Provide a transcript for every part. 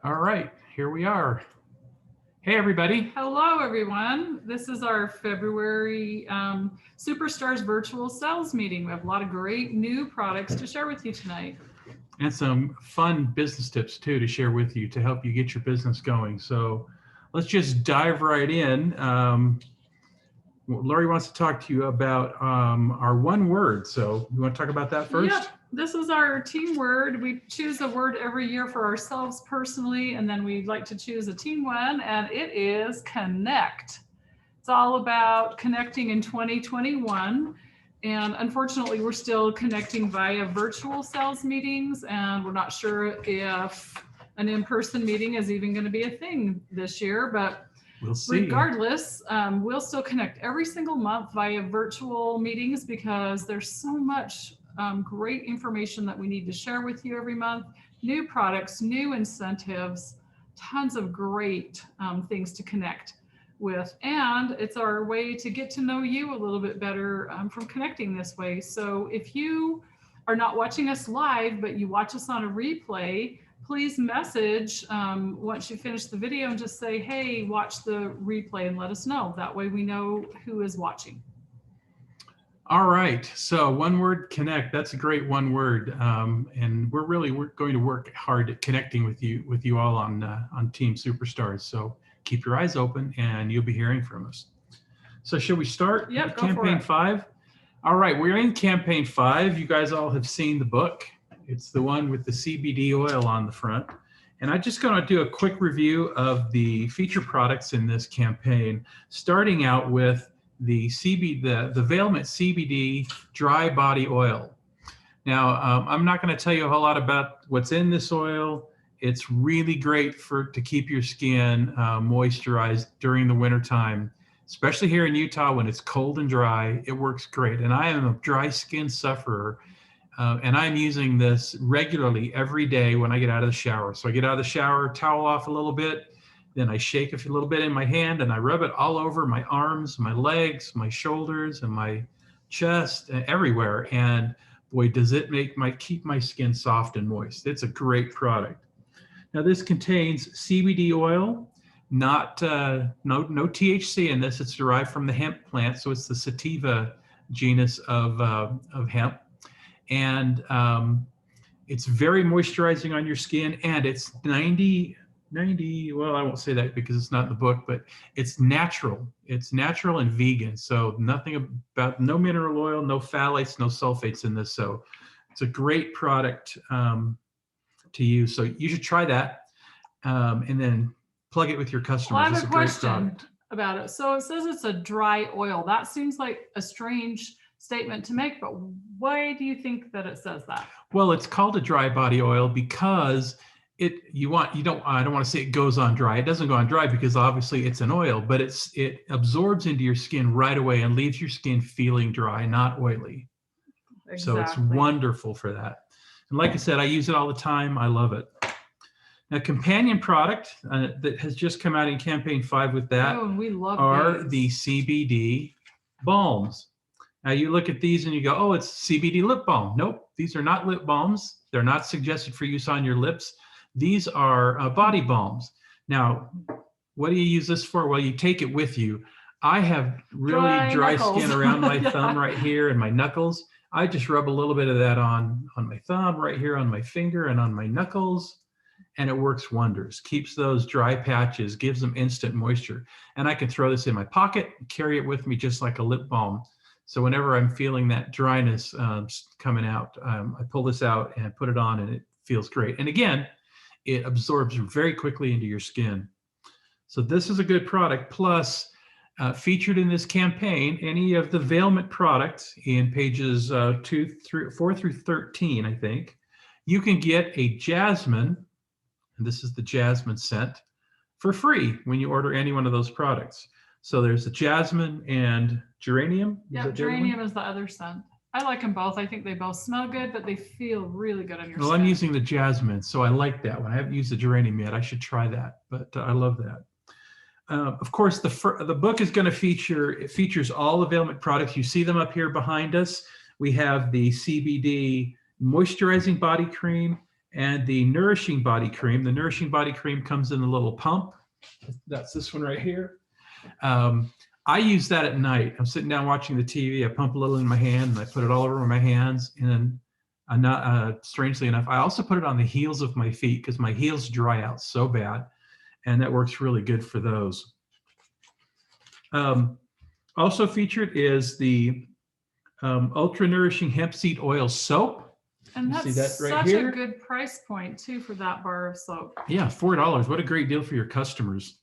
All right, here we are. Hey, everybody. Hello, everyone. This is our February Superstars virtual sales meeting. We have a lot of great new products to share with you tonight. And some fun business tips, too, to share with you to help you get your business going. So let's just dive right in. Lori wants to talk to you about our one word. So you want to talk about that first? Yep. This is our team word. We choose a word every year for ourselves personally, and then we'd like to choose a team one, and it is connect. It's all about connecting in 2021. And unfortunately, we're still connecting via virtual sales meetings, and we're not sure if an in-person meeting is even going to be a thing this year, but we'll see. Regardless, we'll still connect every single month via virtual meetings because there's so much great information that we need to share with you every month. New products, new incentives, tons of great things to connect with. And it's our way to get to know you a little bit better from connecting this way. So if you are not watching us live, but you watch us on a replay, please message once you finish the video and just say, hey, watch the replay and let us know. That way we know who is watching. All right, so one word, connect. That's a great one word, and we're going to work hard at connecting with you all on Team Superstars. So keep your eyes open, and you'll be hearing from us. So should we start? Yep, go Campaign for it. 5. All right, we're in Campaign 5. You guys all have seen the book. It's the one with the CBD oil on the front. And I'm just going to do a quick review of the feature products in this campaign, starting out with the Vbl Cbd Dry Body Oil. Now, I'm not going to tell you a whole lot about what's in this oil. It's really great to keep your skin moisturized during the wintertime, especially here in Utah when it's cold and dry. It works great. And I am a dry skin sufferer. And I'm using this regularly every day when I get out of the shower. So I get out of the shower, towel off a little bit, then I shake a little bit in my hand and I rub it all over my arms, my legs, my shoulders, and my chest, and everywhere. And boy, does it keep my skin soft and moist. It's a great product. Now this contains CBD oil, no THC in this. It's derived from the hemp plant, so it's the sativa genus of hemp. And it's very moisturizing on your skin, and it's 90, well, I won't say that because it's not in the book, but it's natural. It's natural and vegan. So no mineral oil, no phthalates, no sulfates in this. So it's a great product to use. So you should try that and then plug it with your customers. Well, I have a question about it. So it says it's a dry oil. That seems like a strange statement to make, but why do you think that it says that? Well, it's called a dry body oil because I don't want to say it goes on dry. It doesn't go on dry because obviously it's an oil, but it absorbs into your skin right away and leaves your skin feeling dry, not oily. Exactly. So it's wonderful for that. And like I said, I use it all the time. I love it. Now, companion product that has just come out in Campaign 5 with that are the CBD Balms. Now you look at these and you go, oh, it's CBD lip balm. Nope, these are not lip balms. They're not suggested for use on your lips. These are body balms. Now, what do you use this for? Well, you take it with you. I have really dry skin around my thumb right here and my knuckles. I just rub a little bit of that on my thumb, right here on my finger and on my knuckles, and it works wonders. Keeps those dry patches, gives them instant moisture. And I can throw this in my pocket, carry it with me just like a lip balm. So whenever I'm feeling that dryness coming out, I pull this out and put it on, and it feels great. And again, it absorbs very quickly into your skin. So this is a good product. Plus, featured in this campaign, any of the Vailment products in pages 4 through 13, I think, you can get a jasmine, and this is the jasmine scent, for free when you order any one of those products. So there's the jasmine and geranium. Yeah, geranium is the other scent. I like them both. I think they both smell good, but they feel really good on your skin. Well, I'm using the jasmine, so I like that one. I haven't used the geranium yet. I should try that, but I love that. Of course, the book is going to features all the Vailment products. You see them up here behind us. We have the CBD moisturizing body cream and the Nourishing body cream. The Nourishing body cream comes in a little pump. That's this one right here. I use that at night. I'm sitting down watching the TV. I pump a little in my hand and I put it all over my hands. And then strangely enough, I also put it on the heels of my feet because my heels dry out so bad. And that works really good for those. Also featured is the Ultra Nourishing Hemp Seed Oil Soap. And that's such a good price point too for that bar of soap. Yeah, $4. What a great deal for your customers.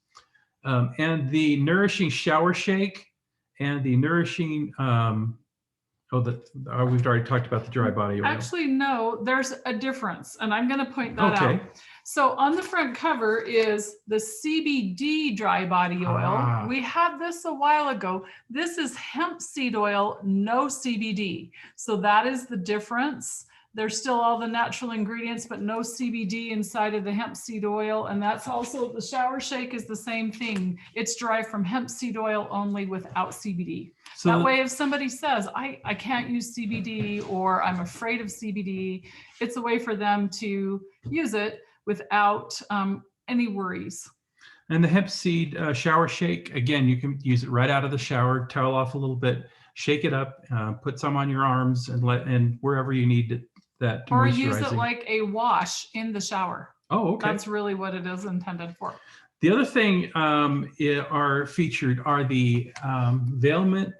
And the Nourishing Shower Shake and the Nourishing, we've already talked about the dry body oil. Actually, no, there's a difference, and I'm going to point that out. So on the front cover is the CBD Dry Body Oil. We had this a while ago. This is hemp seed oil, no CBD. So that is the difference. There's still all the natural ingredients, but no CBD inside of the hemp seed oil. And that's also, the shower shake is the same thing. It's derived from hemp seed oil only without CBD. So that way, if somebody says, I can't use CBD or I'm afraid of CBD, it's a way for them to use it without any worries. And the hemp seed shower shake, again, you can use it right out of the shower, towel off a little bit, shake it up, put some on your arms and wherever you need it. Or use it like a wash in the shower. Oh, okay. That's really what it is intended for. The other thing are featured are the Vailment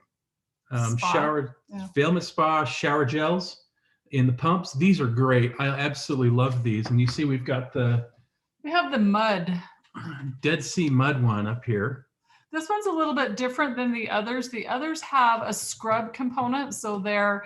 Vailment Spa shower gels in the pumps. These are great. I absolutely love these. And you see we have the mud. Dead Sea mud one up here. This one's a little bit different than the others. The others have a scrub component, so they're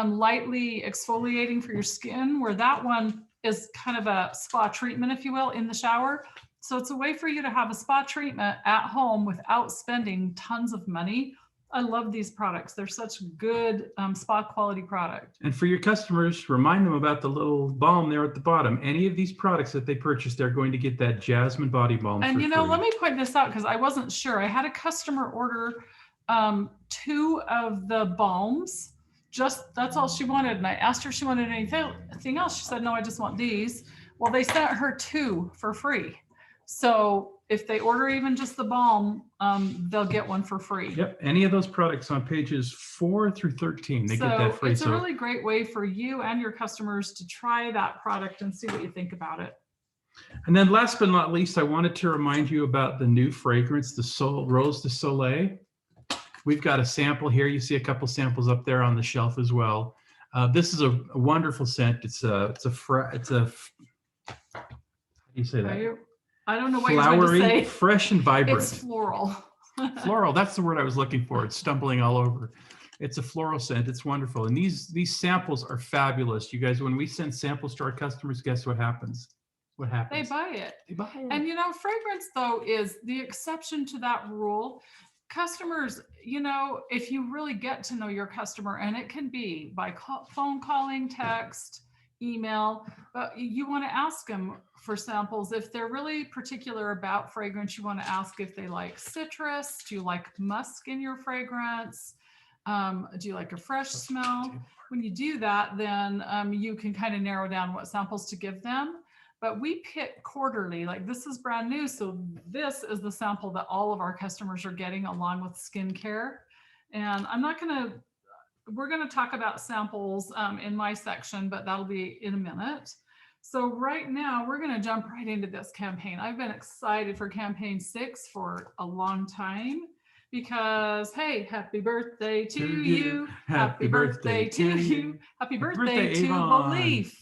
lightly exfoliating for your skin, where that one is kind of a spa treatment, if you will, in the shower. So it's a way for you to have a spa treatment at home without spending tons of money. I love these products. They're such good spa quality product. And for your customers, remind them about the little balm there at the bottom. Any of these products that they purchase, they're going to get that Jasmine Body Balm. And let me point this out because I wasn't sure. I had a customer order 2 of the balms. That's all she wanted. And I asked her if she wanted anything else. She said, no, I just want these. Well, they sent her 2 for free. So if they order even just the balm, they'll get one for free. Yep. Any of those products on pages 4 through 13, they get that free. It's a really great way for you and your customers to try that product and see what you think about it. And then last but not least, I wanted to remind you about the new fragrance, the Rose de Soleil. We've got a sample here. You see a couple samples up there on the shelf as well. This is a wonderful scent. How do you say that? I don't know what flowery, you're trying to say. Fresh and vibrant. It's floral. Floral, that's the word I was looking for. It's stumbling all over. It's a floral scent. It's wonderful. And these samples are fabulous. You guys, when we send samples to our customers, guess what happens? What happens? They buy it. They buy it. And fragrance, though, is the exception to that rule. Customers, if you really get to know your customer, and it can be by phone calling, text, email, but you want to ask them for samples. If they're really particular about fragrance, you want to ask if they like citrus. Do you like musk in your fragrance? Do you like a fresh smell? When you do that, then you can kind of narrow down what samples to give them. But we pick quarterly, like this is brand new. So this is the sample that all of our customers are getting along with skincare. And we're going to talk about samples in my section, but that'll be in a minute. So right now we're going to jump right into this campaign. I've been excited for campaign 6 for a long time because, hey, happy birthday to you. Happy birthday to you. Happy birthday to Belief.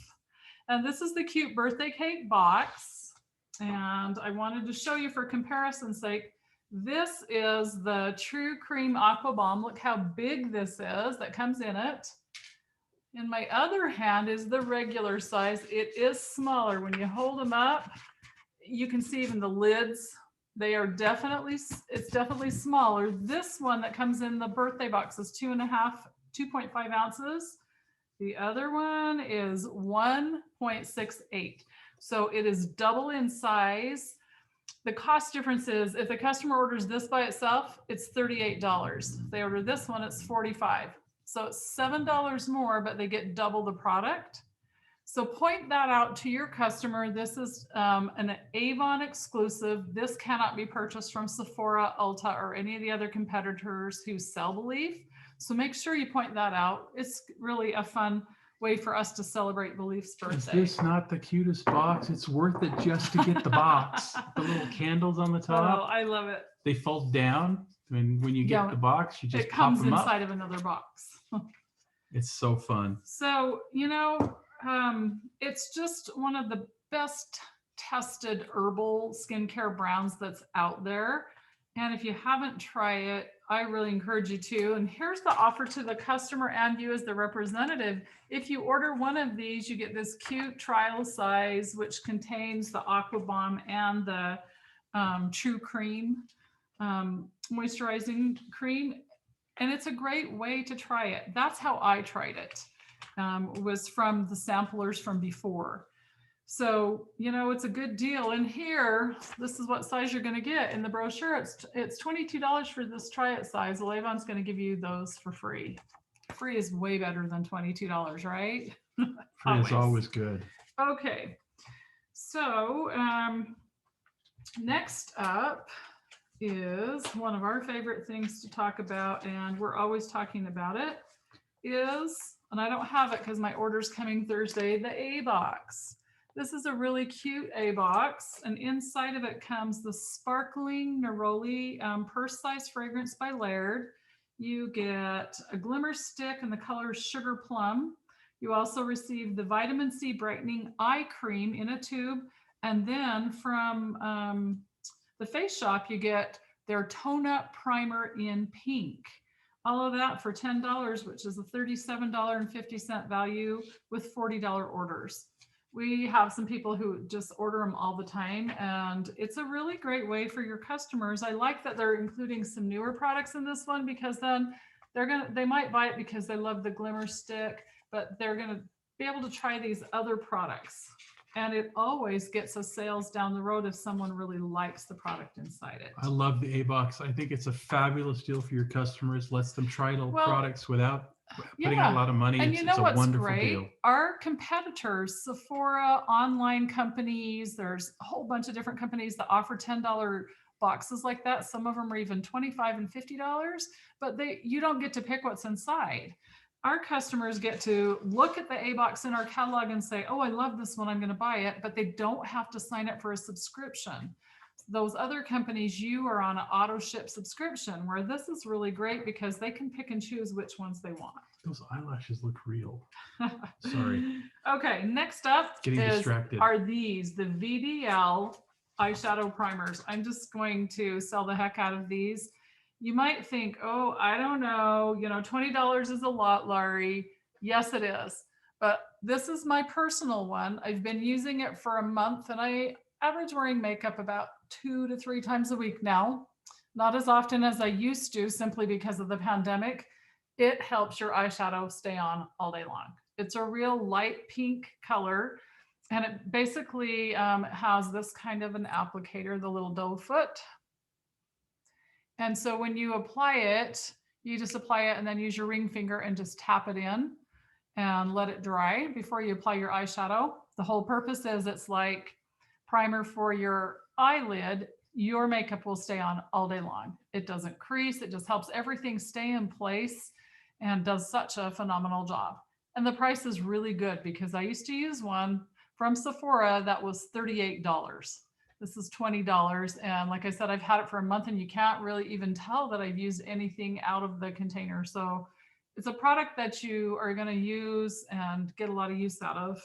And this is the cute birthday cake box. And I wanted to show you for comparison's sake, this is the True Cream Aqua Balm. Look how big this is that comes in it. In my other hand is the regular size. It is smaller. When you hold them up, you can see even the lids. It's definitely smaller. This one that comes in the birthday box is 2.5 ounces. The other one is 1.68. So it is double in size. The cost difference is if the customer orders this by itself, it's $38. If they order this one, it's $45. So it's $7 more, but they get double the product. So point that out to your customer. This is an Avon exclusive. This cannot be purchased from Sephora, Ulta, or any of the other competitors who sell the leaf. So make sure you point that out. It's really a fun way for us to celebrate the leaf's Is birthday. this not the cutest box? It's worth it just to get the box. The little candles on the Oh, top, I love it. they fold down. When you get Yeah, the box, you just It pop comes them up. inside of another box. It's so fun. So, it's just one of the best tested herbal skincare brands that's out there. And if you haven't tried it, I really encourage you to. And here's the offer to the customer and you as the representative. If you order one of these, you get this cute trial size, which contains the Aqua Balm and the True Cream moisturizing cream. And it's a great way to try it. That's how I tried it. Was from the samplers from before. So, it's a good deal. And here, this is what size you're going to get. In the brochure, it's $22 for this try it size. Well, Avon's going to give you those for free. Free is way better than $22, right? Free is always good. Okay. So, next up is one of our favorite things to talk about, and we're always talking about it, is, and I don't have it because my order's coming Thursday, the A box. This is a really cute A box, and inside of it comes the sparkling Neroli purse-size fragrance by Laird. You get a glimmer stick and the color is Sugar Plum. You also receive the vitamin C brightening eye cream in a tube, and then from the Face Shop, you get their Tone Up Primer in pink. All of that for $10, which is a $37.50 value with $40 orders. We have some people who just order them all the time, and it's a really great way for your customers. I like that they're including some newer products in this one, because then they might buy it because they love the glimmer stick, but they're gonna be able to try these other products. And it always gets us sales down the road if someone really likes the product inside it. I love the A box. I think it's a fabulous deal for your customers. Lets them try products without putting out a lot of money. And it's a what's wonderful great? deal. Our competitors, Sephora, online companies, there's a whole bunch of different companies that offer $10 boxes like that. Some of them are even $25 and $50, but you don't get to pick what's inside. Our customers get to look at the A box in our catalog and say, oh, I love this one, I'm going to buy it, but they don't have to sign up for a subscription. Those other companies, you are on an auto ship subscription, where this is really great because they can pick and choose which ones they want. Those eyelashes look real. Sorry. Okay, next up are these, the Vbl Eyeshadow Primers. I'm just going to sell the heck out of these. You might think, oh, I don't know, $20 is a lot, Laurie. Yes, it is. But this is my personal one. I've been using it for a month, and I average wearing makeup about 2 to 3 times a week now. Not as often as I used to, simply because of the pandemic. It helps your eyeshadow stay on all day long. It's a real light pink color, and it basically has this kind of an applicator, the little doe foot. And so when you apply it, you just apply it and then use your ring finger and just tap it in and let it dry before you apply your eyeshadow. The whole purpose is it's like primer for your eyelid. Your makeup will stay on all day long. It doesn't crease. It just helps everything stay in place and does such a phenomenal job. And the price is really good, because I used to use one from Sephora that was $38. This is $20. And like I said, I've had it for a month, and you can't really even tell that I've used anything out of the container. So it's a product that you are going to use and get a lot of use out of.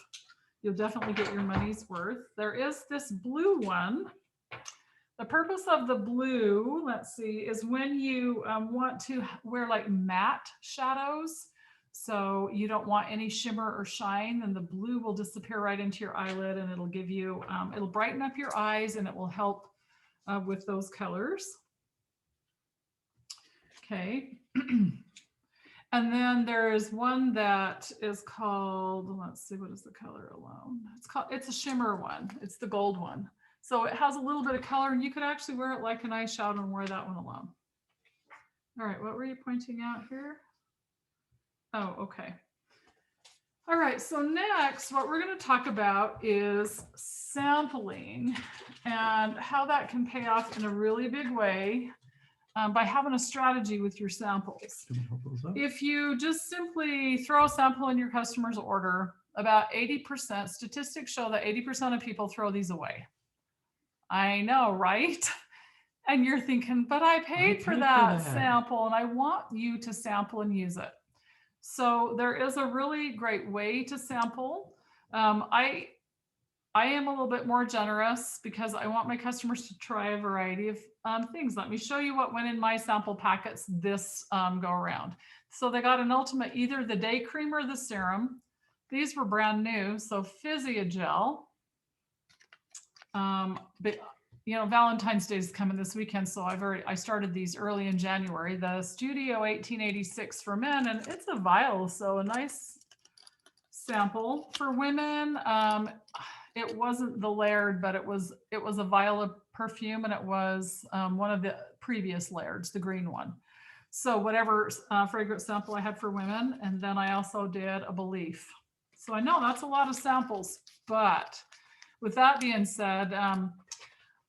You'll definitely get your money's worth. There is this blue one. The purpose of the blue, let's see, is when you want to wear like matte shadows. So you don't want any shimmer or shine, then the blue will disappear right into your eyelid, and it'll give you, it'll brighten up your eyes, and it will help with those colors. Okay. And then there's one that is called, let's see, what is the color alone? It's a shimmer one. It's the gold one. So it has a little bit of color, and you could actually wear it like an eyeshadow and wear that one alone. All right, what were you pointing out here? Oh, okay. All right, so next, what we're going to talk about is sampling and how that can pay off in a really big way by having a strategy with your samples. Can we hold those up? If you just simply throw a sample in your customer's order, about 80%, statistics show that 80% of people throw these away. I know, right? And you're thinking, but I paid for that sample and I want you to sample and use it. So there is a really great way to sample. I am a little bit more generous because I want my customers to try a variety of things. Let me show you what went in my sample packets this go around. So they got an ultimate, either the day cream or the serum. These were brand new. So Physiogel. But you know, Valentine's Day is coming this weekend, so I started these early in January. The Studio 1886 for men, and it's a vial, so a nice sample. For women, it wasn't the layered, but it was a vial of perfume, and it was one of the previous layers, the green one. So whatever fragrance sample I had for women, and then I also did a Belief. So I know that's a lot of samples, but with that being said,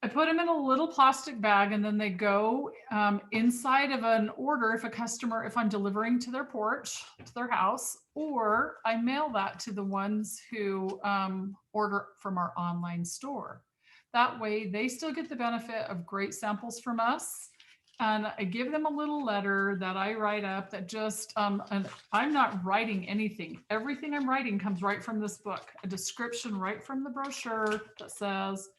I put them in a little plastic bag, and then they go inside of an order if I'm delivering to their porch, to their house, or I mail that to the ones who order from our online store. That way they still get the benefit of great samples from us. And I give them a little letter that I write up that just, and I'm not writing anything. Everything I'm writing comes right from this book, a description right from the brochure that says,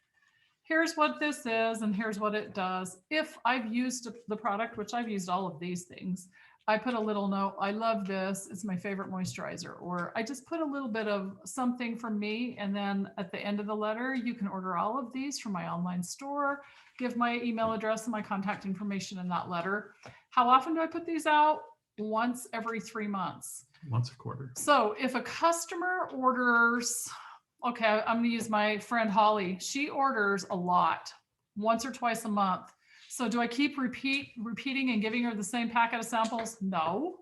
here's what this is and here's what it does. If I've used the product, which I've used all of these things, I put a little note, I love this, it's my favorite moisturizer, or I just put a little bit of something from me. And then at the end of the letter, you can order all of these from my online store, give my email address and my contact information in that letter. How often do I put these out? Once every 3 months. Once a quarter. So if a customer orders, okay, I'm going to use my friend Holly. She orders a lot, once or twice a month. So do I keep repeating and giving her the same packet of samples? No.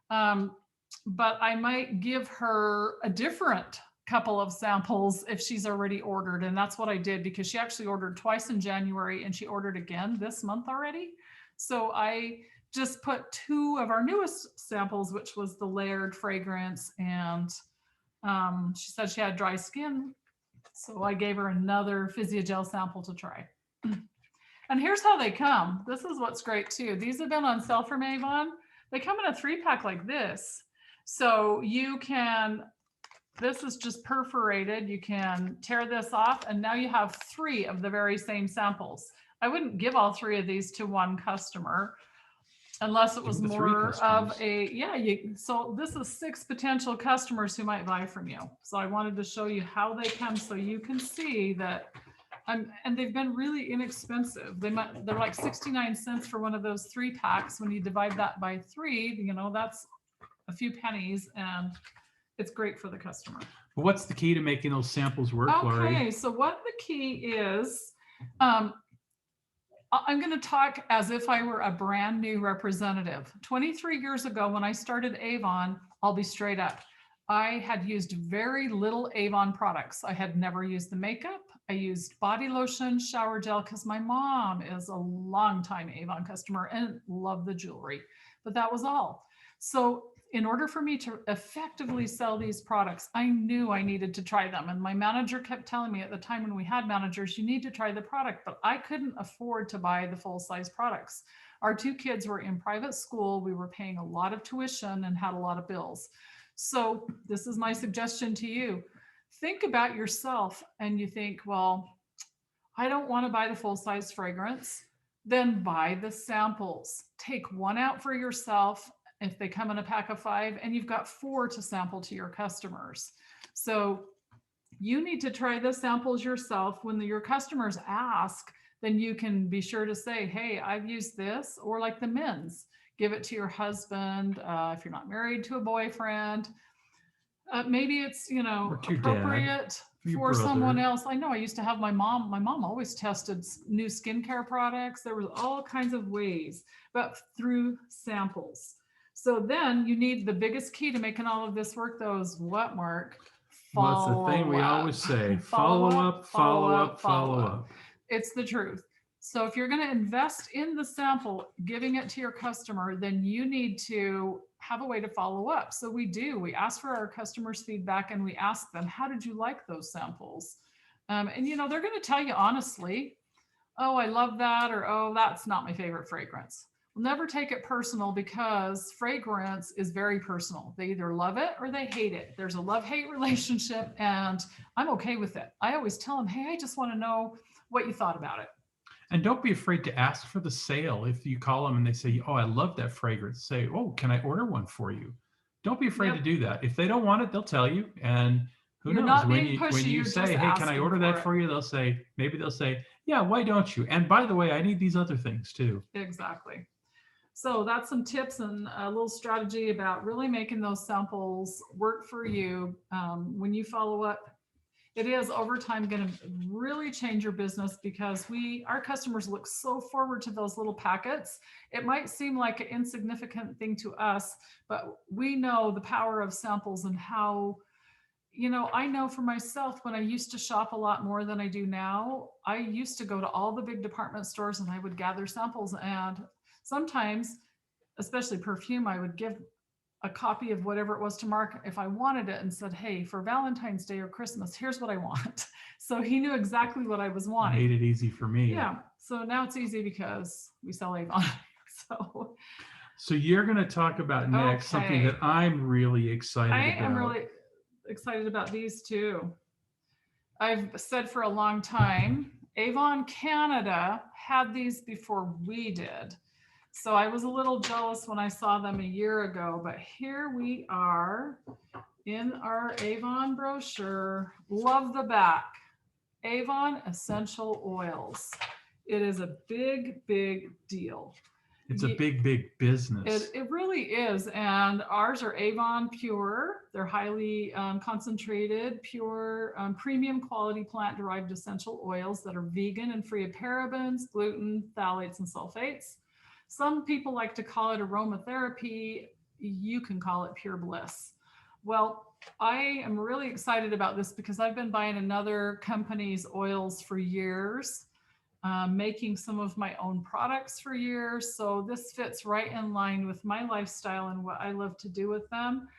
But I might give her a different couple of samples if she's already ordered. And that's what I did, because she actually ordered twice in January and she ordered again this month already. So I just put 2 of our newest samples, which was the layered fragrance, and she said she had dry skin, so I gave her another Physiogel sample to try. And here's how they come. This is what's great too. These have been on sale from Avon. They come in a 3-pack like this. So you can, this is just perforated. You can tear this off, and now you have 3 of the very same samples. I wouldn't give all 3 of these to one customer, unless it was more of a, so this is 6 potential customers who might buy from you. So I wanted to show you how they come so you can see that, and they've been really inexpensive. They're like 69 cents for one of those 3 packs. When you divide that by 3, you know, that's a few pennies, and it's great for the customer. What's the key to making those samples work, Laurie? Okay, so what the key is, I'm going to talk as if I were a brand new representative. 23 years ago, when I started Avon, I'll be straight up, I had used very little Avon products. I had never used the makeup. I used body lotion, shower gel, because my mom is a longtime Avon customer and loved the jewelry, but that was all. So in order for me to effectively sell these products, I knew I needed to try them. And my manager kept telling me at the time, when we had managers, you need to try the product, but I couldn't afford to buy the full-size products. Our 2 kids were in private school. We were paying a lot of tuition and had a lot of bills. So this is my suggestion to you. Think about yourself and you think, well, I don't want to buy the full-size fragrance. Then buy the samples. Take 1 out for yourself if they come in a pack of 5, and you've got 4 to sample to your customers. So you need to try the samples yourself. When your customers ask, then you can be sure to say, hey, I've used this, or like the men's, give it to your husband. If you're not married, to a boyfriend. Maybe it's, you know, appropriate for someone else. I know I used to have my mom always tested new skincare products. There was all kinds of ways, but through samples. So then you need the biggest key to making all of this work, though, is what, Mark? Well, it's the thing we Follow always say, up. follow up, follow up, Follow follow up. up. It's the truth. So if you're going to invest in the sample, giving it to your customer, then you need to have a way to follow up. So we do. We ask for our customers' feedback and we ask them, how did you like those samples? And you know, they're going to tell you honestly, oh, I love that, or oh, that's not my favorite fragrance. We'll never take it personal because fragrance is very personal. They either love it or they hate it. There's a love-hate relationship, and I'm okay with it. I always tell them, hey, I just want to know what you thought about it. And don't be afraid to ask for the sale. If you call them and they say, oh, I love that fragrance, say, oh, can I order one for you? Don't be afraid to do that. If they don't want it, they'll tell you. And who knows? Not when being pushy, when you you're say, just hey, can I order that it. for you? Maybe they'll say, yeah, why don't you? And by the way, I need these other things too. Exactly. So that's some tips and a little strategy about really making those samples work for you. When you follow up, it is over time going to really change your business because our customers look so forward to those little packets. It might seem like an insignificant thing to us, but we know the power of samples and how, you know, I know for myself, when I used to shop a lot more than I do now, I used to go to all the big department stores and I would gather samples, and sometimes, especially perfume, I would give a copy of whatever it was to Mark if I wanted it and said, hey, for Valentine's Day or Christmas, here's what I want. So he knew exactly what I was wanting. Made it easy for me. Yeah. So now it's easy because we sell Avon. So you're going to talk about next something that I'm really excited about. I am really excited about these too. I've said for a long time, Avon Canada had these before we did. So I was a little jealous when I saw them a year ago, but here we are in our Avon brochure. Love the back. Avon Essential Oils. It is a big, big deal. It's a big, big business. It really is. And ours are Avon Pure. They're highly concentrated, pure, premium quality plant-derived essential oils that are vegan and free of parabens, gluten, phthalates, and sulfates. Some people like to call it aromatherapy. You can call it pure bliss. Well, I am really excited about this because I've been buying another company's oils for years. Making some of my own products for years. So this fits right in line with my lifestyle and what I love to do with them.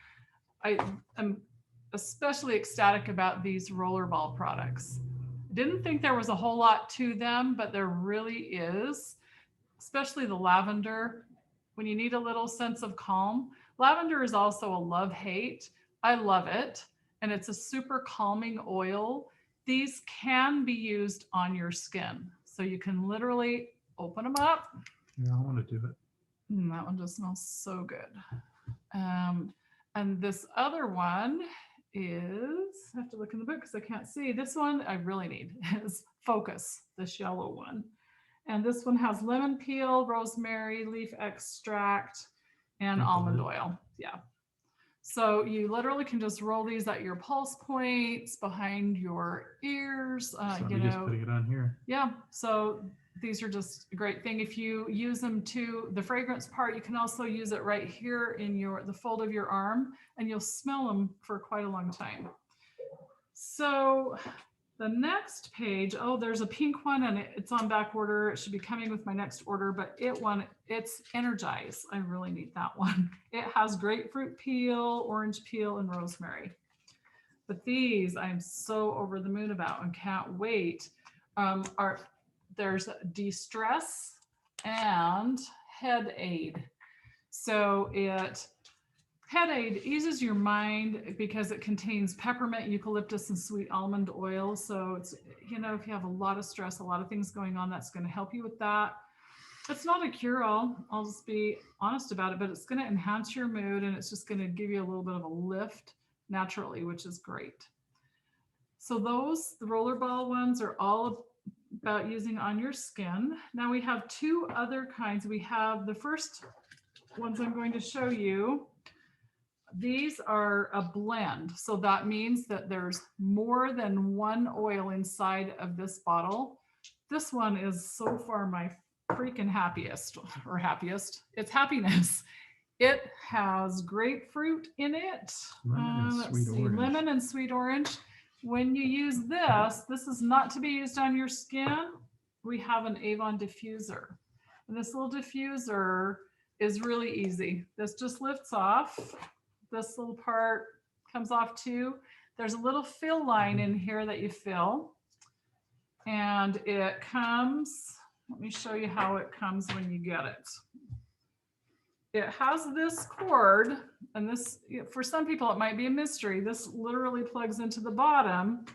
I am especially ecstatic about these rollerball products. Didn't think there was a whole lot to them, but there really is, especially the lavender. When you need a little sense of calm, lavender is also a love-hate. I love it. And it's a super calming oil. These can be used on your skin. So you can literally open them up. Yeah, I want to do it. That one just smells so good. And this other one is, I have to look in the book because I can't see. This one I really need is Focus, this yellow one. And this one has lemon peel, rosemary, leaf extract, and almond oil. Yeah. So you literally can just roll these at your pulse points, behind your ears. So I'm just putting it on here. Yeah. So these are just a great thing. If you use them to the fragrance part, you can also use it right here in the fold of your arm, and you'll smell them for quite a long time. So the next page, oh, there's a pink one and it's on back order. It should be coming with my next order, but it's Energize. I really need that one. It has grapefruit peel, orange peel, and rosemary. But these I'm so over the moon about and can't wait. There's De-Stress and Head Aid. So Head Aid eases your mind because it contains peppermint, eucalyptus, and sweet almond oil. So it's, you know, if you have a lot of stress, a lot of things going on, that's going to help you with that. It's not a cure-all. I'll just be honest about it, but it's going to enhance your mood and it's just going to give you a little bit of a lift naturally, which is great. So the rollerball ones are all about using on your skin. Now we have two other kinds. We have the first ones I'm going to show you. These are a blend. So that means that there's more than one oil inside of this bottle. This one is so far my freaking happiest. It's happiness. It has grapefruit in it. Lemon and Let's sweet see, orange. lemon and sweet orange. When you use this is not to be used on your skin. We have an Avon diffuser. And this little diffuser is really easy. This just lifts off. This little part comes off too. There's a little fill line in here that you fill. And it comes, let me show you how it comes when you get it. It has this cord, and this, for some people, it might be a mystery. This literally plugs into the bottom.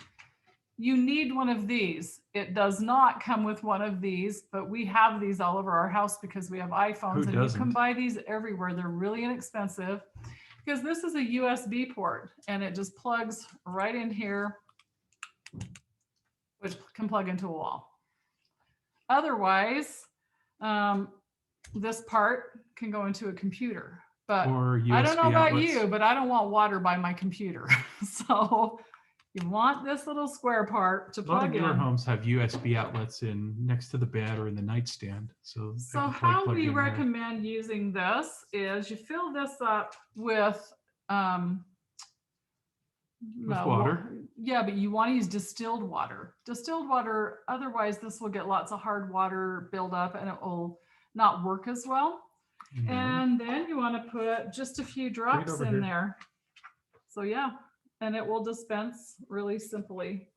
You need one of these. It does not come with one of these, but we have these all over our house because we have iPhones, and you can buy these everywhere. They're really inexpensive because this is a USB port, and it just plugs right in here, which can plug into a wall. Otherwise, this part can go into a computer, but I don't know about you, but I don't want water by my computer. So you want this little square part to plug in. A lot of newer homes have USB outlets in next to the bed or in the nightstand. So how we recommend using this is you fill this up with water. Yeah, but you want to use distilled water. Distilled water, otherwise this will get lots of hard water buildup and it will not work as well. Mm-hmm. And then you want to put just a few drops in there. So yeah, and it will dispense really simply.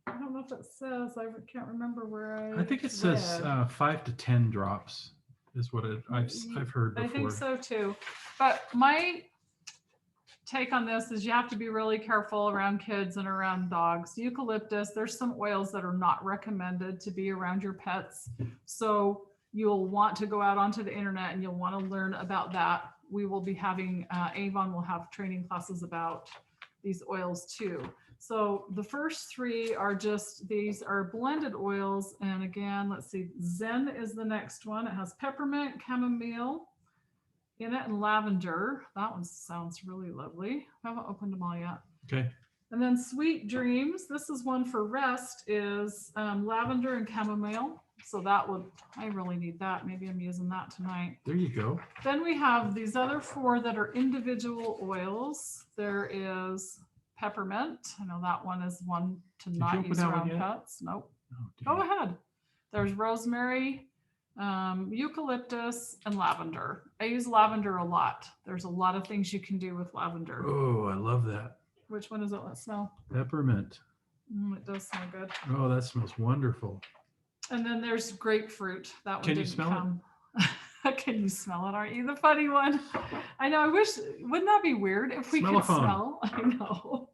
I don't know if it says, I can't remember where I think it says 5 to 10 drops is what I've heard before. I think so too. But my take on this is you have to be really careful around kids and around dogs. Eucalyptus, there's some oils that are not recommended to be around your pets. So you'll want to go out onto the internet and you'll want to learn about that. We will be having, Avon will have training classes about these oils too. So the first three are just, these are blended oils. And again, let's see, Zen is the next one. It has peppermint, chamomile in it, and lavender. That one sounds really lovely. I haven't opened them all yet. Okay. And then Sweet Dreams, this is one for rest, is lavender and chamomile. So that would, I really need that. Maybe I'm using that tonight. There you go. Then we have these other four that are individual oils. There is peppermint. I know that one is one to not use around pets. Nope. Oh, go ahead. There's rosemary, eucalyptus, and lavender. I use lavender a lot. There's a lot of things you can do with lavender. Oh, I love that. Which one is it? Let's smell. Peppermint. It does smell good. Oh, that smells wonderful. And then there's grapefruit. That one didn't come. Can you smell it? Aren't you the funny one? I know. I wish, wouldn't that be weird if we could smell? I know.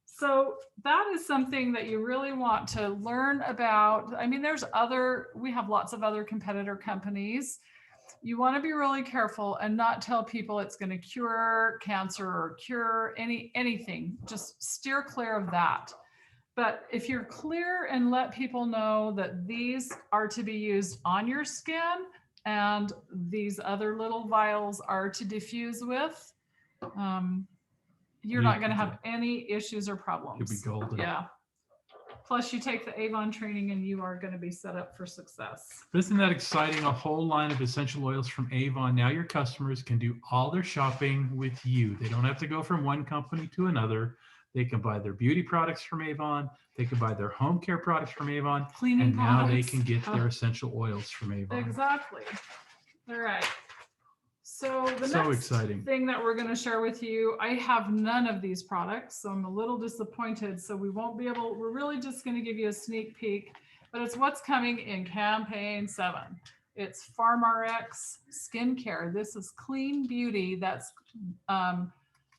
So that is something that you really want to learn about. I mean, we have lots of other competitor companies. You want to be really careful and not tell people it's going to cure cancer or cure anything. Just steer clear of that. But if you're clear and let people know that these are to be used on your skin and these other little vials are to diffuse with, you're not going to have any issues or problems. You'll be golden. Yeah. Plus you take the Avon training and you are going to be set up for success. Isn't that exciting? A whole line of essential oils from Avon. Now your customers can do all their shopping with you. They don't have to go from one company to another. They can buy their beauty products from Avon. They can buy their home care products from Avon. Cleaning products. Now they can get their essential oils from Avon. Exactly. All right. So the next thing that we're going to share with you, I have none of these products, so I'm a little disappointed. So we won't be able, we're really just going to give you a sneak peek, but it's what's coming in campaign 7. It's PharmRx skincare. This is clean beauty. That's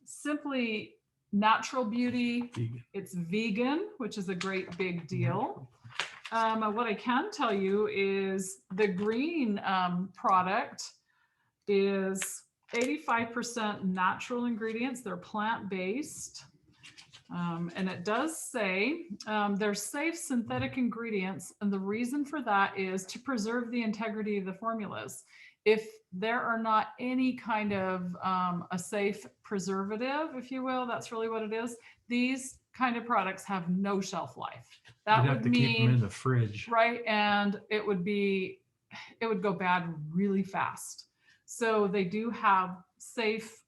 simply natural beauty. Vegan. It's vegan, which is a great big deal. What I can tell you is the green product is 85% natural ingredients. They're plant-based. And it does say they're safe synthetic ingredients. And the reason for that is to preserve the integrity of the formulas. If there are not any kind of a safe preservative, if you will, that's really what it is. These kind of products have no shelf life. That would mean keep them in the fridge, right? And it would go bad really fast. So they do have safe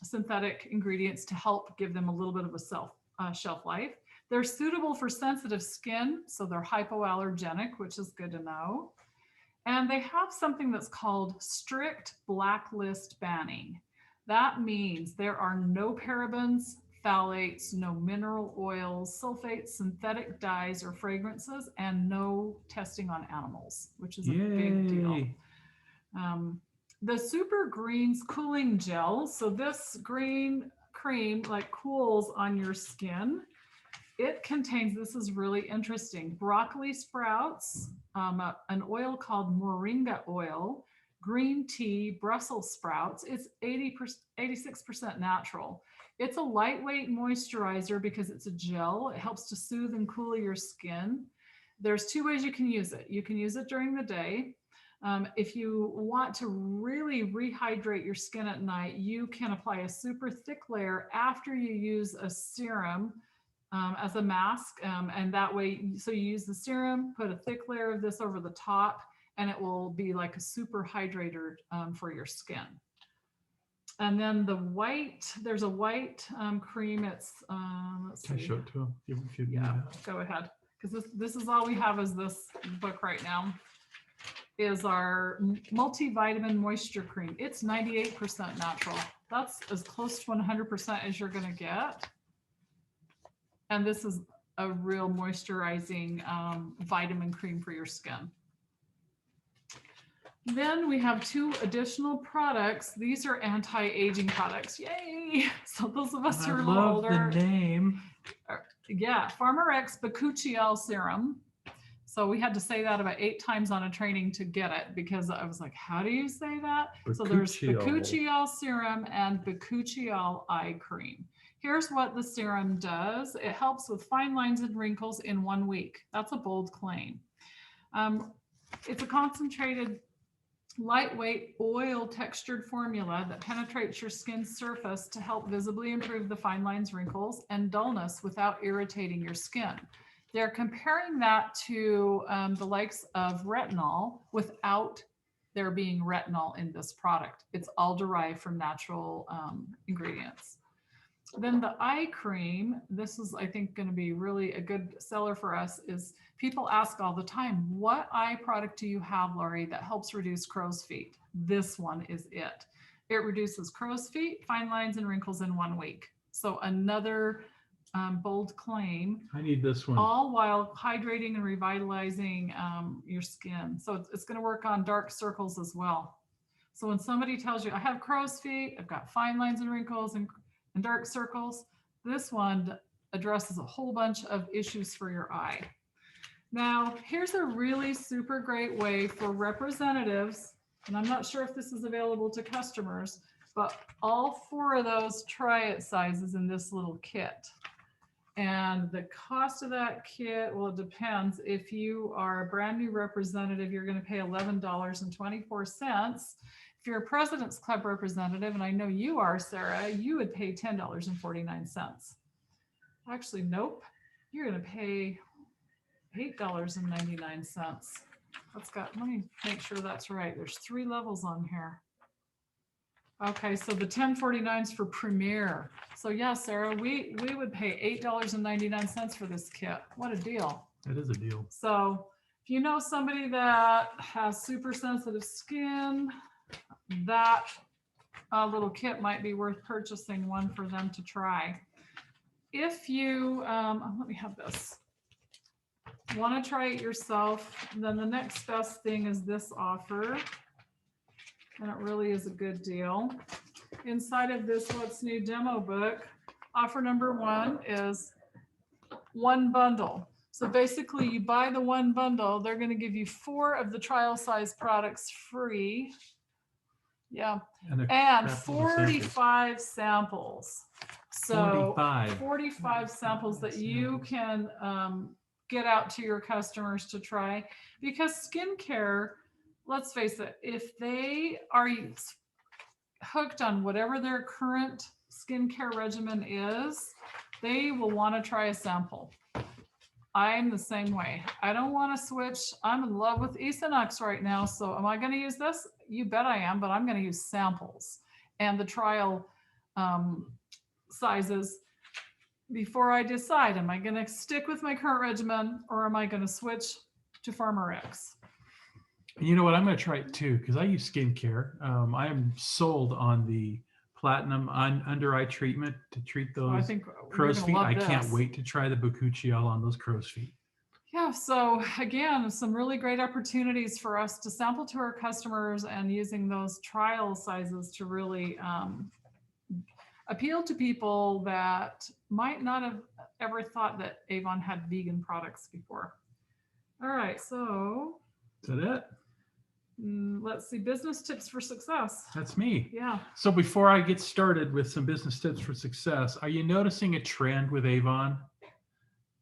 synthetic ingredients to help give them a little bit of a shelf life. They're suitable for sensitive skin, so they're hypoallergenic, which is good to know. And they have something that's called strict blacklist banning. That means there are no parabens, phthalates, no mineral oils, sulfates, synthetic dyes, or fragrances, and no testing on animals, which is a big deal. The Super Greens Cooling Gel. So this green cream like cools on your skin. It contains, this is really interesting, broccoli sprouts, an oil called moringa oil, green tea, Brussels sprouts. It's 86% natural. It's a lightweight moisturizer because it's a gel. It helps to soothe and cool your skin. There's two ways you can use it. You can use it during the day. If you want to really rehydrate your skin at night, you can apply a super thick layer after you use a serum as a mask. And that way, so you use the serum, put a thick layer of this over the top, and it will be like a super hydrator for your skin. And then the white, there's a white cream. It's, let's see. Can I show it to him? If you Yeah, go ahead. Because this is all we have is this book right now, is our multivitamin moisture cream. It's 98% natural. That's as close to 100% as you're gonna get. And this is a real moisturizing vitamin cream for your skin. Then we have two additional products. These are anti-aging products. Yay! So those of us who are a little older. I love the name. Yeah, PharmerX Bakuchiol Serum. So we had to say that about 8 times on a training to get it, because I was like, how do you say that? So there's Bakuchiol Serum and Bakuchiol Eye Cream. Here's what the serum does. It helps with fine lines and wrinkles in 1 week. That's a bold claim. It's a concentrated, lightweight, oil textured formula that penetrates your skin's surface to help visibly improve the fine lines, wrinkles, and dullness without irritating your skin. They're comparing that to the likes of retinol without there being retinol in this product. It's all derived from natural ingredients. Then the eye cream, this is, I think, going to be really a good seller for us, is people ask all the time, what eye product do you have, Lori, that helps reduce crow's feet? This one is it. It reduces crow's feet, fine lines, and wrinkles in 1 week. So another bold claim. I need this one. All while hydrating and revitalizing your skin. So it's going to work on dark circles as well. So when somebody tells you, I have crow's feet, I've got fine lines and wrinkles and dark circles, this one addresses a whole bunch of issues for your eye. Now, here's a really super great way for representatives, and I'm not sure if this is available to customers, but all 4 of those try-it sizes in this little kit. And the cost of that kit, well, it depends. If you are a brand new representative, you're going to pay $11.24. If you're a President's Club representative, and I know you are, Sarah, you would pay $10.49. Actually, nope. You're going to pay $8.99. Let me make sure that's right. There's 3 levels on here. Okay, so the $10.49 is for Premier. So yeah, Sarah, we would pay $8.99 for this kit. What a deal. That is a deal. So if you know somebody that has super sensitive skin, that little kit might be worth purchasing one for them to try. If you, let me have this, want to try it yourself, then the next best thing is this offer. And it really is a good deal. Inside of this What's New demo book, offer number 1 is 1 bundle. So basically you buy the 1 bundle, they're going to give you 4 of the trial size products free. Yeah. And 45 samples. So 45 samples that you can get out to your customers to try, because skincare, let's face it, if they are hooked on whatever their current skincare regimen is, they will want to try a sample. I'm the same way. I don't want to switch. I'm in love with Esenux right now. So am I going to use this? You bet I am, but I'm going to use samples and the trial sizes before I decide, am I going to stick with my current regimen or am I going to switch to Farmer X? You know what? I'm going to try it too because I use skincare. I am sold on the platinum under eye treatment to treat those I think crow's feet. I this. can't wait to try the bakuchiol on those crow's feet. Yeah, so again, some really great opportunities for us to sample to our customers and using those trial sizes to really appeal to people that might not have ever thought that Avon had vegan products before. All right, so is that it? Let's see, business tips for success. That's me. Yeah. So before I get started with some business tips for success, are you noticing a trend with Avon?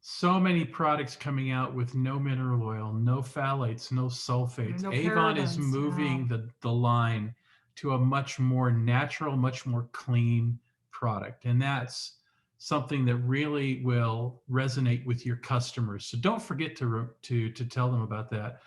So many products coming out with no mineral oil, no phthalates, no sulfates. No Avon parabens, is moving the line to a much more natural, much more clean product. And that's something that really will resonate with your customers. So don't forget to tell them about that.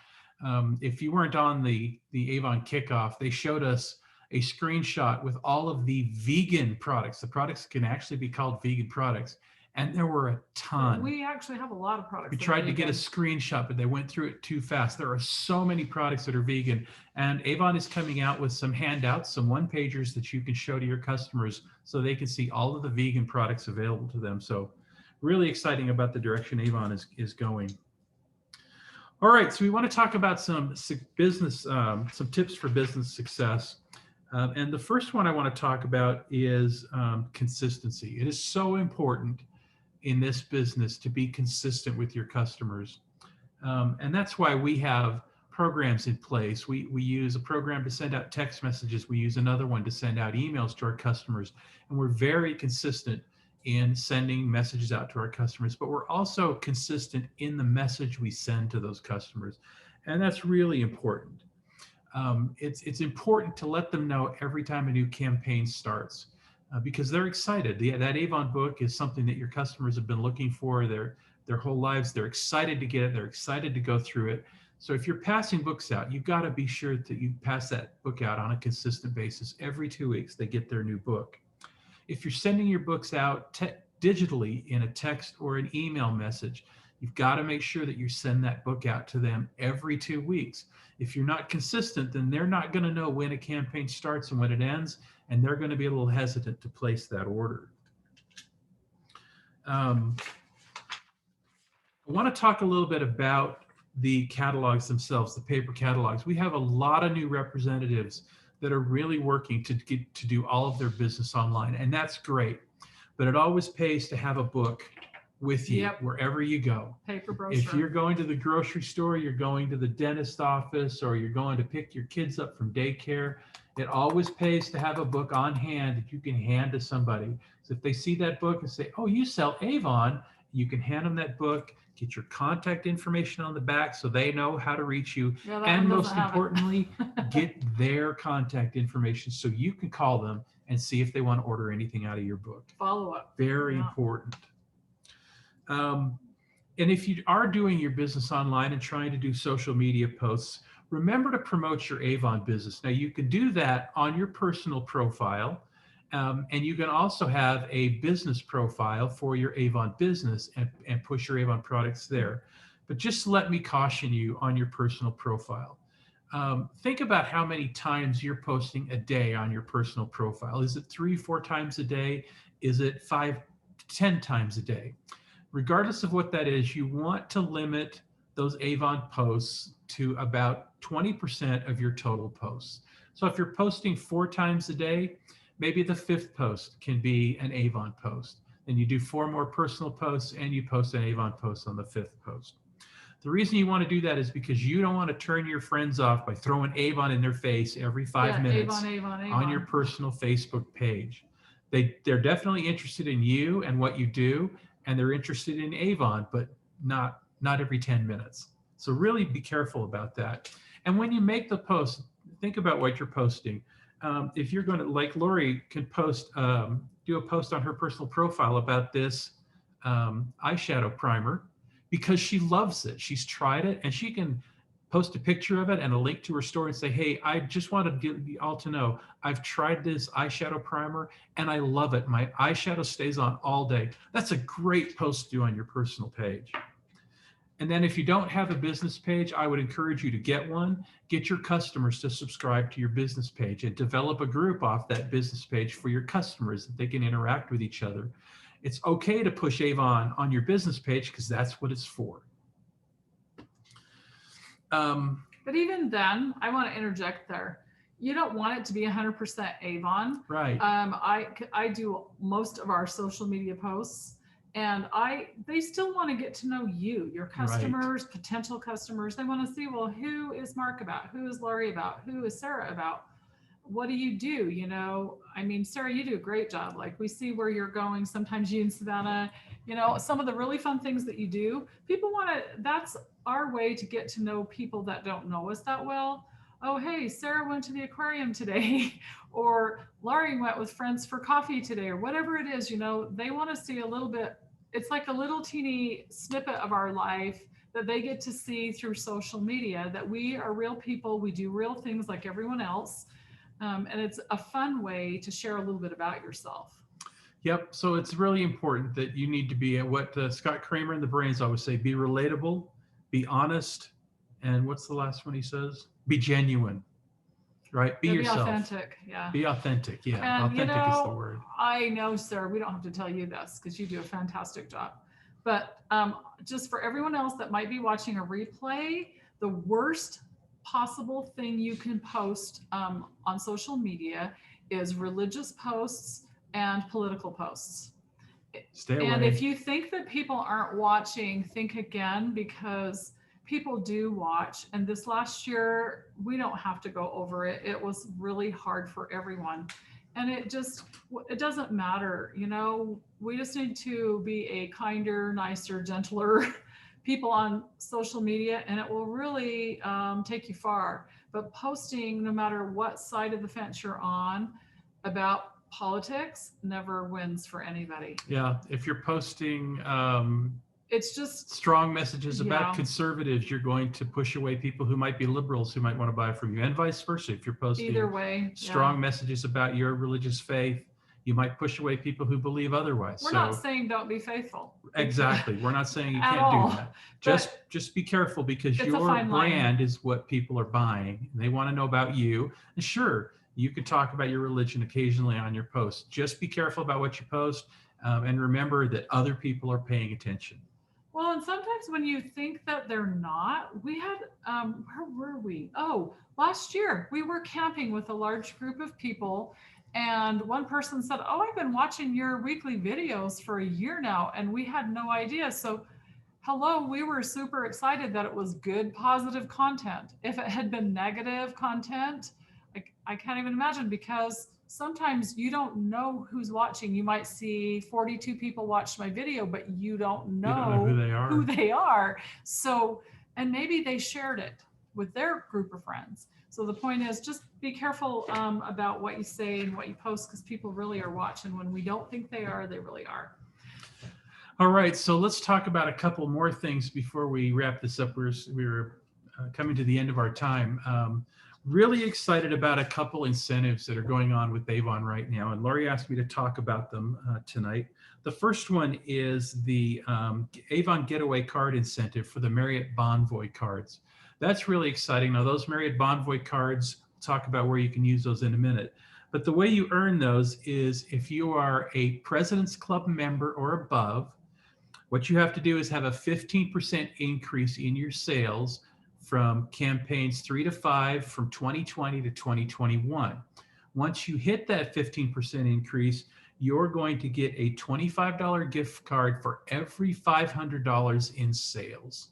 If you weren't on the Avon kickoff, they showed us a screenshot with all of the vegan products. The products can actually be called vegan products. And there were a ton. We actually have a lot of products. We tried to get a screenshot, but they went through it too fast. There are so many products that are vegan. And Avon is coming out with some handouts, some one-pagers that you can show to your customers so they can see all of the vegan products available to them. So really exciting about the direction Avon is going. All right, so we want to talk about some business, some tips for business success. And the first one I want to talk about is consistency. It is so important in this business to be consistent with your customers. And that's why we have programs in place. We use a program to send out text messages. We use another one to send out emails to our customers. And we're very consistent in sending messages out to our customers, but we're also consistent in the message we send to those customers. And that's really important. It's important to let them know every time a new campaign starts. Because they're excited. That Avon book is something that your customers have been looking for their whole lives. They're excited to get it. They're excited to go through it. So if you're passing books out, you've got to be sure that you pass that book out on a consistent basis. Every 2 weeks, they get their new book. If you're sending your books out digitally in a text or an email message, you've got to make sure that you send that book out to them every 2 weeks. If you're not consistent, then they're not going to know when a campaign starts and when it ends, and they're going to be a little hesitant to place that order. I want to talk a little bit about the catalogs themselves, the paper catalogs. We have a lot of new representatives that are really working to do all of their business online, and that's great. But it always pays to have a book with you wherever you go. Paper brochure. If you're going to the grocery store, you're going to the dentist office, or you're going to pick your kids up from daycare, it always pays to have a book on hand that you can hand to somebody. So if they see that book and say, oh, you sell Avon, you can hand them that book, get your contact information on the back so they know how to reach you. Yeah, and most importantly, get their contact information so you can call them and see if they want to order anything out of your book. Follow up. Very important. And if you are doing your business online and trying to do social media posts, remember to promote your Avon business. Now, you can do that on your personal profile, and you can also have a business profile for your Avon business and push your Avon products there. But just let me caution you on your personal profile. Think about how many times you're posting a day on your personal profile. Is it 3-4 times a day? Is it 5 to 10 times a day? Regardless of what that is, you want to limit those Avon posts to about 20% of your total posts. So if you're posting 4 times a day, maybe the 5th post can be an Avon post. Then you do 4 more personal posts and you post an Avon post on the 5th post. The reason you want to do that is because you don't want to turn your friends off by throwing Avon in their face every 5 minutes Avon. on your personal Facebook page. They're definitely interested in you and what you do, and they're interested in Avon, but not every 10 minutes. So really be careful about that. And when you make the post, think about what you're posting. If you're going to, like Lori can post, do a post on her personal profile about this eyeshadow primer, because she loves it. She's tried it, and she can post a picture of it and a link to her store and say, hey, I just wanted you all to know, I've tried this eyeshadow primer and I love it. My eyeshadow stays on all day. That's a great post to do on your personal page. And then if you don't have a business page, I would encourage you to get one. Get your customers to subscribe to your business page and develop a group off that business page for your customers that they can interact with each other. It's okay to push Avon on your business page because that's what it's for. But even then, I want to interject there. You don't want it to be 100% Avon. Right. I do most of our social media posts, and they still want to get to know you, your customers, right. Potential customers. They want to see, well, who is Mark about? Who is Laurie about? Who is Sarah about? What do you do? You know, I mean, Sarah, you do a great job. Like, we see where you're going. Sometimes you and Savannah, you know, some of the really fun things that you do, people want to, that's our way to get to know people that don't know us that well. Oh, hey, Sarah went to the aquarium today, or Laurie went with friends for coffee today, or whatever it is, you know, they want to see a little bit. It's like a little teeny snippet of our life that they get to see through social media, that we are real people. We do real things like everyone else. And it's a fun way to share a little bit about yourself. Yep. So it's really important that you need to be at what Scott Kramer and the Brains always say, be relatable, be honest. And what's the last one he says? Be genuine, right? Be yourself. Be authentic. Yeah. Be authentic. Yeah. And, authentic, you know, is the word. I know, Sarah, we don't have to tell you this because you do a fantastic job. But just for everyone else that might be watching a replay, the worst possible thing you can post on social media is religious posts and political posts. Stay away. And if you think that people aren't watching, think again, because people do watch. And this last year, we don't have to go over it. It was really hard for everyone. And it doesn't matter. You know, we just need to be a kinder, nicer, gentler people on social media, and it will really take you far. But posting, no matter what side of the fence you're on, about politics never wins for anybody. Yeah, if you're posting it's just strong messages about conservatives, you're going to push away people who might be liberals who might want to buy from you, and vice versa. If you're posting either way, strong messages about your religious faith, you might push away people who believe otherwise. We're not saying don't be faithful. Exactly. We're not saying you can't do that. Just be careful, because your brand is what people are buying. They want to know about you. And sure, you could talk about your religion occasionally on your post. Just be careful about what you post, and remember that other people are paying attention. Well, and sometimes when you think that they're not, we had, where were we? Oh, last year we were camping with a large group of people, and one person said, oh, I've been watching your weekly videos for a year now, and we had no idea. So hello, we were super excited that it was good, positive content. If it had been negative content, I can't even imagine, because sometimes you don't know who's watching. You might see 42 people watched my video, but you don't know who they are. So, and maybe they shared it with their group of friends. So the point is, just be careful about what you say and what you post, because people really are watching. When we don't think they are, they really are. All right, so let's talk about a couple more things before we wrap this up. We're coming to the end of our time. Really excited about a couple incentives that are going on with Avon right now, and Laurie asked me to talk about them tonight. The first one is the Avon Getaway card incentive for the Marriott Bonvoy cards. That's really exciting. Now, those Marriott Bonvoy cards, we'll talk about where you can use those in a minute. But the way you earn those is if you are a President's Club member or above, what you have to do is have a 15% increase in your sales from campaigns 3 to 5 from 2020 to 2021. Once you hit that 15% increase, you're going to get a $25 gift card for every $500 in sales.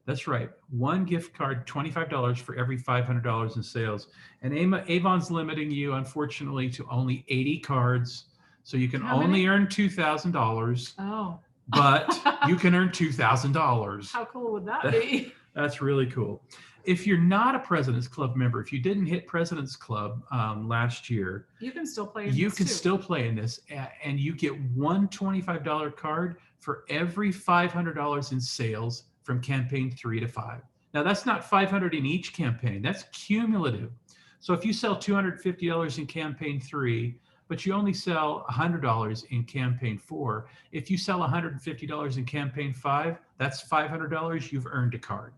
That's right, one gift card, $25 for every $500 in sales. And Avon's limiting you, unfortunately, to only 80 cards. So you can only earn $2,000. Oh. But you can earn $2,000. How cool would that be? That's really cool. If you're not a President's Club member, if you didn't hit President's Club last year, you can still play in this. You can still play in this, and you get one $25 card for every $500 in sales from campaign 3 to 5. Now that's not 500 in each campaign, that's cumulative. So if you sell $250 in campaign 3, but you only sell $100 in campaign 4, if you sell $150 in campaign 5, that's $500 you've earned a card.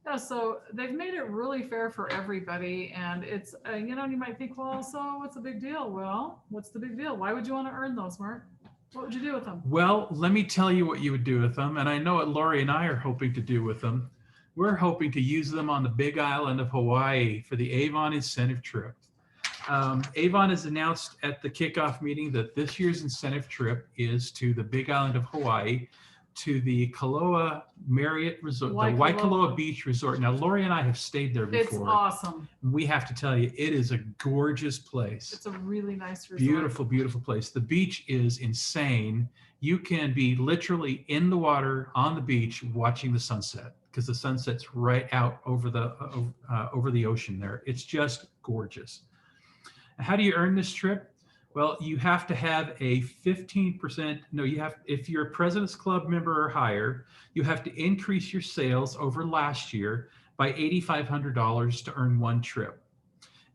Yeah, so they've made it really fair for everybody, and it's you know, you might think, well, so what's the big deal? Well, what's the big deal? Why would you want to earn those, Mark? What would you do with them? Well, let me tell you what you would do with them, and I know what Lori and I are hoping to do with them. We're hoping to use them on the Big Island of Hawaii for the Avon incentive trip. Avon has announced at the kickoff meeting that this year's incentive trip is to the Big Island of Hawaii, to the Kaloa Marriott Resort, the Waikoloa Beach Resort. Now, Lori and I have stayed there before. It's awesome. We have to tell you, it is a gorgeous place. It's a really nice resort. Beautiful, beautiful place. The beach is insane. You can be literally in the water on the beach watching the sunset, because the sunset's right out over the ocean there. It's just gorgeous. How do you earn this trip? Well, you have to have a 15%, if you're a President's Club member or higher, you have to increase your sales over last year by $8,500 to earn one trip.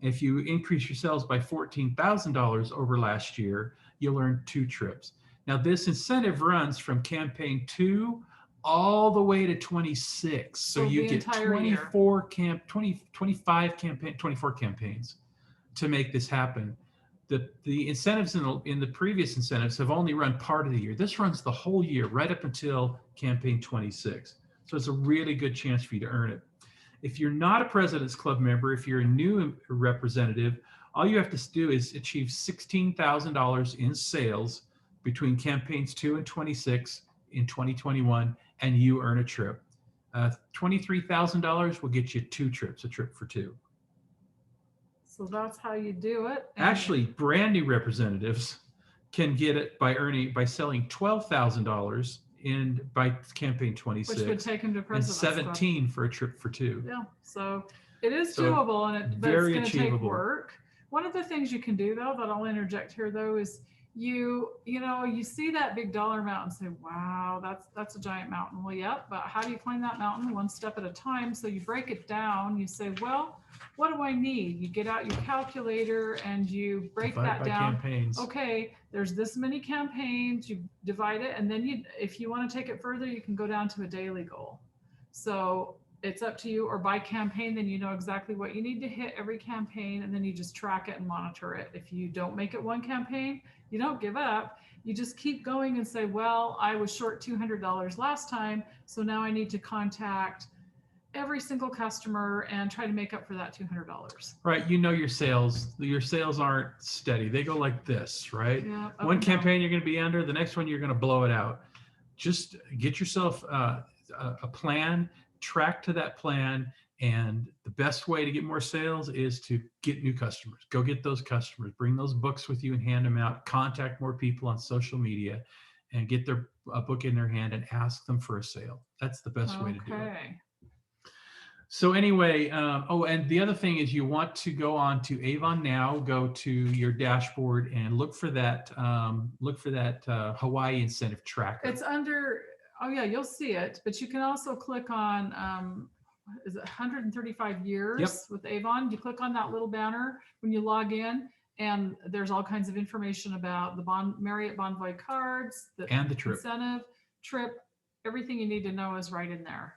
If you increase your sales by $14,000 over last year, you'll earn 2 trips. Now, this incentive runs from campaign 2 all the way to 26. So you get 24 campaigns to make this happen. The incentives in the previous incentives have only run part of the year. This runs the whole year, right up until campaign 26. So it's a really good chance for you to earn it. If you're not a President's Club member, if you're a new representative, all you have to do is achieve $16,000 in sales between campaigns 2 and 26 in 2021, and you earn a trip. $23,000 will get you 2 trips, a trip for 2. So that's how you do it. Actually, brand new representatives can get it by selling $12,000 by campaign 26, which would take them to President's and 17 for a trip for 2. Yeah, so it is doable, and but it's going to take work. One of the things you can do, though, that I'll interject here, though, is you see that big dollar amount and say, wow, that's a giant mountain. Well, yep, but how do you climb that mountain? One step at a time. So you break it down. You say, well, what do I need? You get out your calculator and you break that down. Campaigns. Okay, there's this many campaigns. You divide it, and then if you want to take it further, you can go down to a daily goal. So it's up to you, or by campaign, then you know exactly what you need to hit every campaign, and then you just track it and monitor it. If you don't make it one campaign, you don't give up. You just keep going and say, well, I was short $200 last time, so now I need to contact every single customer and try to make up for that $200. Right. You know your sales aren't steady. They go like this, right? Yeah, one campaign you're going to be under, the next one you're going to blow it out. Just get yourself a plan, track to that plan, and the best way to get more sales is to get new customers. Go get those customers, bring those books with you and hand them out, contact more people on social media and get their book in their hand and ask them for a sale. That's the best way to do it. So anyway, and the other thing is you want to go on to Avon Now, go to your dashboard and look for that Hawaii incentive tracker. It's under, you'll see it, but you can also click on, is it 135 years with Avon? You click on that little banner when you log in, and there's all kinds of information about the Marriott Bonvoy cards, and the trip. Incentive, trip, everything you need to know is right in there.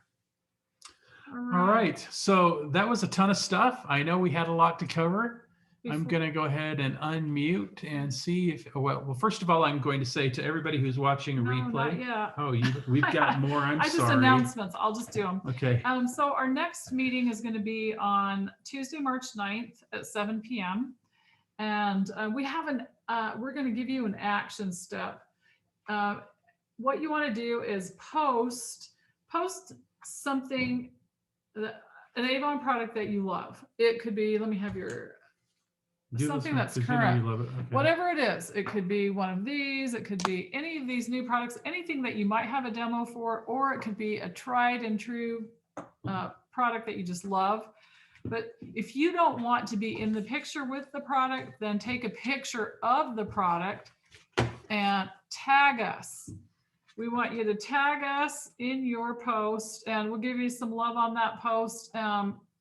All right. So that was a ton of stuff. I know we had a lot to cover. I'm going to go ahead and unmute and see if, well, first of all, I'm going to say to everybody who's watching a replay. We've got more. I'm sorry. Just announcements. I'll just do them. Okay. So our next meeting is going to be on Tuesday, March 9th at 7 p.m. And we're going to give you an action step. What you want to do is post something, an Avon product that you love. It could be, let me have something that's current. You love it. Okay. Whatever it is, it could be one of these, it could be any of these new products, anything that you might have a demo for, or it could be a tried and true product that you just love. But if you don't want to be in the picture with the product, then take a picture of the product and tag us. We want you to tag us in your post, and we'll give you some love on that post.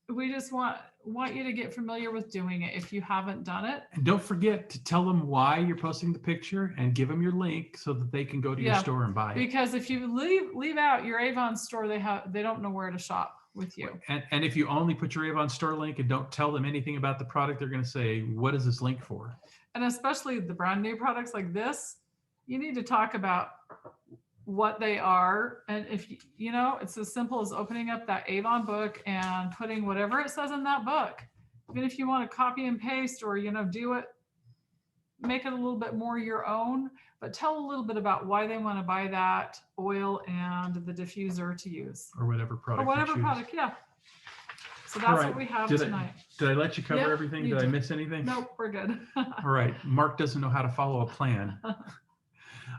We just want you to get familiar with doing it if you haven't done it. And don't forget to tell them why you're posting the picture and give them your link so that they can go to your store and buy it. Because if you leave out your Avon store, they don't know where to shop with you. And if you only put your Avon store link and don't tell them anything about the product, they're going to say, what is this link for? And especially the brand new products like this, you need to talk about what they are. And if you know, it's as simple as opening up that Avon book and putting whatever it says in that book. Even if you want to copy and paste or, do it, make it a little bit more your own, but tell a little bit about why they want to buy that oil and the diffuser to use. Or whatever product. Or whatever product, yeah. So that's what we have tonight. Did I let you cover everything? Did I miss anything? Nope, we're good. All right. Mark doesn't know how to follow a plan.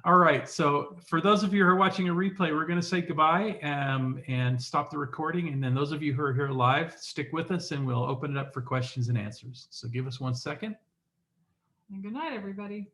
All right. So for those of you who are watching a replay, we're going to say goodbye and stop the recording. And then those of you who are here live, stick with us and we'll open it up for questions and answers. So give us 1 second. And good night, everybody.